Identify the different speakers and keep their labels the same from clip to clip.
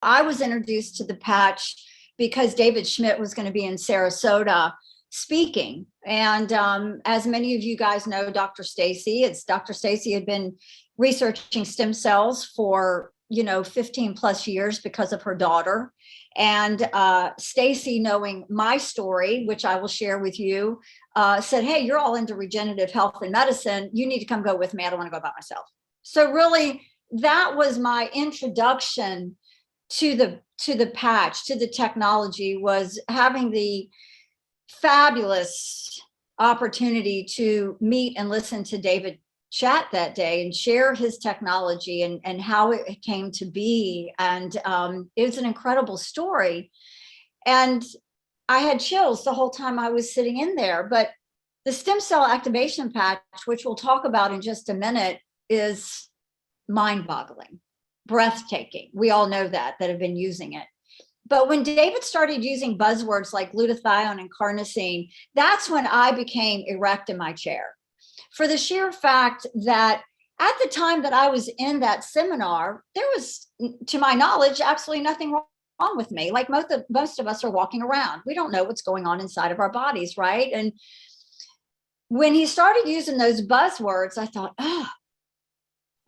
Speaker 1: I was introduced to the patch because David Schmidt was going to be in Sarasota speaking. And as many of you guys know, Dr. Stacy had been researching stem cells for 15 plus years because of her daughter. And Stacy, knowing my story, which I will share with you, said, "Hey, you're all into regenerative health and medicine. You need to come go with me. I don't want to go by myself." So really, that was my introduction to the patch, to the technology, was having the fabulous opportunity to meet and listen to David chat that day and share his technology and how it came to be. And it was an incredible story. And I had chills the whole time I was sitting in there. But the stem cell activation patch, which we'll talk about in just a minute, is mind boggling, breathtaking. We all know that have been using it. But when David started using buzzwords like glutathione and carnosine, that's when I became erect in my chair, for the sheer fact that at the time that I was in that seminar, there was, to my knowledge, absolutely nothing wrong with me. Like most of us are walking around. We don't know what's going on inside of our bodies, right? And when he started using those buzzwords, I thought, oh,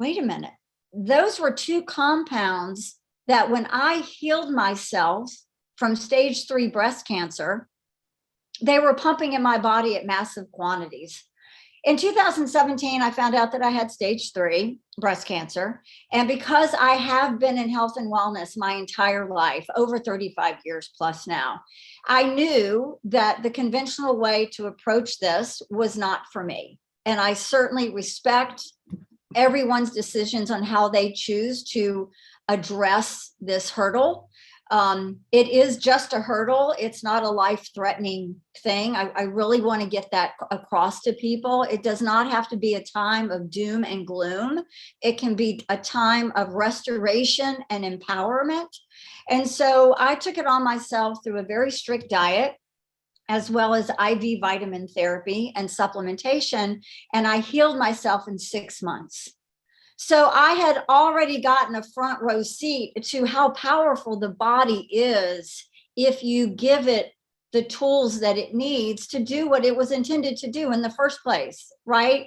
Speaker 1: wait a minute. Those were two compounds that when I healed myself from stage 3 breast cancer, they were pumping in my body at massive quantities. In 2017, I found out that I had stage 3 breast cancer. And because I have been in health and wellness my entire life, over 35 years plus now, I knew that the conventional way to approach this was not for me. And I certainly respect everyone's decisions on how they choose to address this hurdle. It is just a hurdle. It's not a life-threatening thing. I really want to get that across to people. It does not have to be a time of doom and gloom. It can be a time of restoration and empowerment. And so I took it on myself through a very strict diet, as well as IV vitamin therapy and supplementation. And I healed myself in 6 months. So I had already gotten a front row seat to how powerful the body is if you give it the tools that it needs to do what it was intended to do in the first place, right?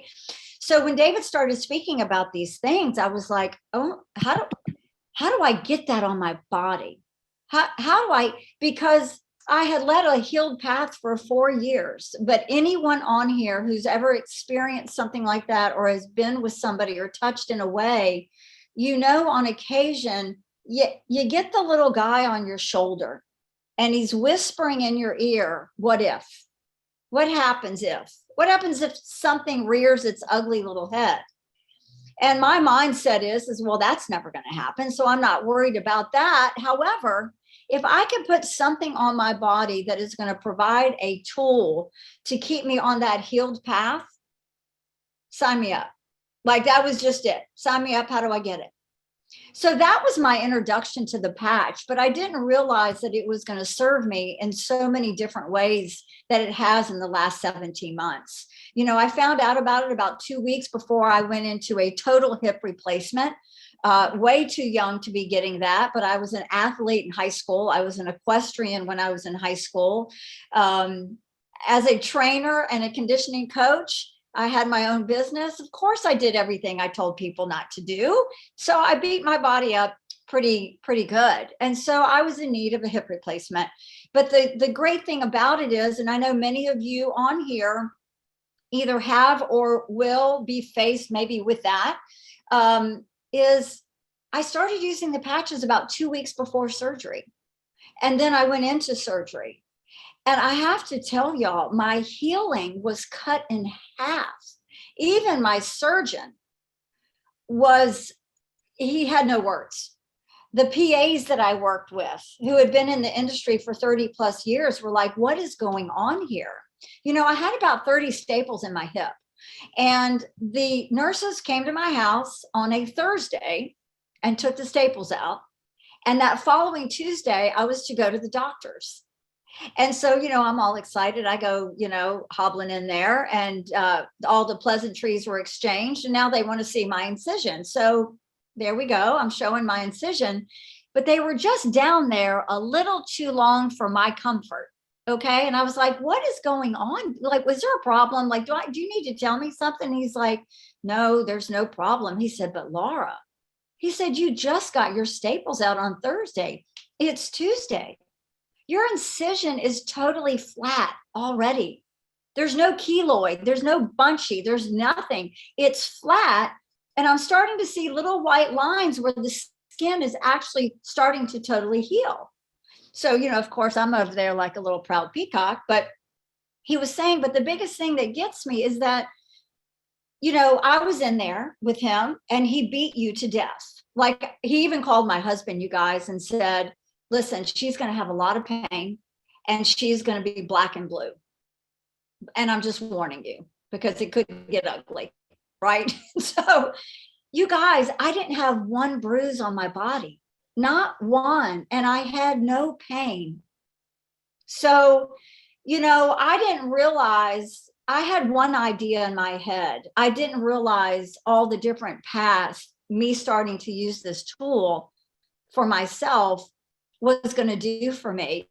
Speaker 1: So when David started speaking about these things, I was like, oh, how do I get that on my body? How do I, because I had led a healed path for 4 years, but anyone on here who's ever experienced something like that or has been with somebody or touched in a way, on occasion, you get the little guy on your shoulder and he's whispering in your ear, what if? What happens if? What happens if something rears its ugly little head? And my mindset is, well, that's never going to happen. So I'm not worried about that. However, if I can put something on my body that is going to provide a tool to keep me on that healed path, sign me up. Like that was just it. Sign me up. How do I get it? So that was my introduction to the patch, but I didn't realize that it was going to serve me in so many different ways that it has in the last 17 months. I found out about it about 2 weeks before I went into a total hip replacement. Way too young to be getting that, but I was an athlete in high school. I was an equestrian when I was in high school. As a trainer and a conditioning coach, I had my own business. Of course, I did everything I told people not to do. So I beat my body up pretty good. And so I was in need of a hip replacement. But the great thing about it is, and I know many of you on here either have or will be faced maybe with that, is I started using the patches about 2 weeks before surgery. And then I went into surgery. And I have to tell y'all, my healing was cut in half. Even my surgeon he had no words. The PAs that I worked with, who had been in the industry for 30 plus years, were like, what is going on here? I had about 30 staples in my hip. And the nurses came to my house on a Thursday and took the staples out. And that following Tuesday, I was to go to the doctor's. And so, I'm all excited. I go, hobbling in there, and all the pleasantries were exchanged. And now they want to see my incision. So there we go. I'm showing my incision. but they were just down there a little too long for my comfort. Okay. And I was like, what is going on? Like, was there a problem? Like, do you need to tell me something? He's like, no, there's no problem. He said, but Laura, he said, you just got your staples out on Thursday. It's Tuesday. Your incision is totally flat already. There's no keloid, there's no bunchy, there's nothing. It's flat. And I'm starting to see little white lines where the skin is actually starting to totally heal. So, of course, I'm over there like a little proud peacock, but he was saying, but the biggest thing that gets me is that, I was in there with him and he beat you to death. Like, he even called my husband, you guys, and said, listen, she's going to have a lot of pain and she's going to be black and blue. And I'm just warning you because it could get ugly, right? So, you guys, I didn't have one bruise on my body, not one, and I had no pain. So, I didn't realize, I had one idea in my head. I didn't realize all the different paths me starting to use this tool for myself was going to do for me.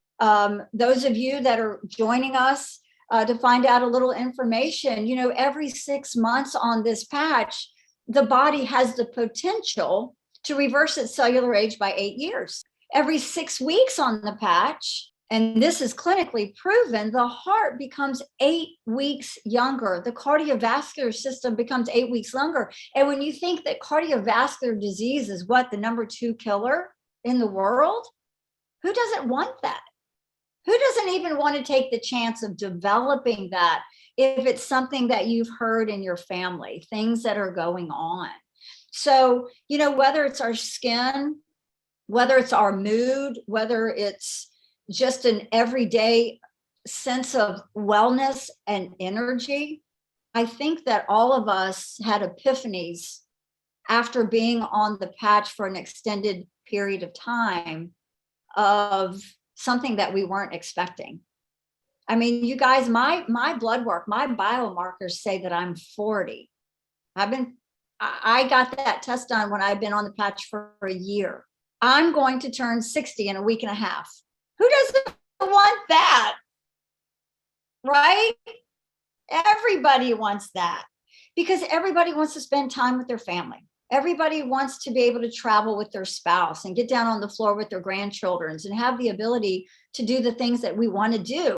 Speaker 1: Those of you that are joining us to find out a little information, every 6 months on this patch, the body has the potential to reverse its cellular age by 8 years. Every 6 weeks on the patch, and this is clinically proven, the heart becomes 8 weeks younger. The cardiovascular system becomes 8 weeks younger. And when you think that cardiovascular disease is what, the number 2 killer in the world, who doesn't want that? Who doesn't even want to take the chance of developing that if it's something that you've heard in your family, things that are going on? So, whether it's our skin, whether it's our mood, whether it's just an everyday sense of wellness and energy, I think that all of us had epiphanies after being on the patch for an extended period of time of something that we weren't expecting. I mean, you guys, my blood work, my biomarkers say that I'm 40. I got that test done when I've been on the patch for a year. I'm going to turn 60 in a week and a half. Who doesn't want that? Right? Everybody wants that because everybody wants to spend time with their family. Everybody wants to be able to travel with their spouse and get down on the floor with their grandchildren and have the ability to do the things that we want to do.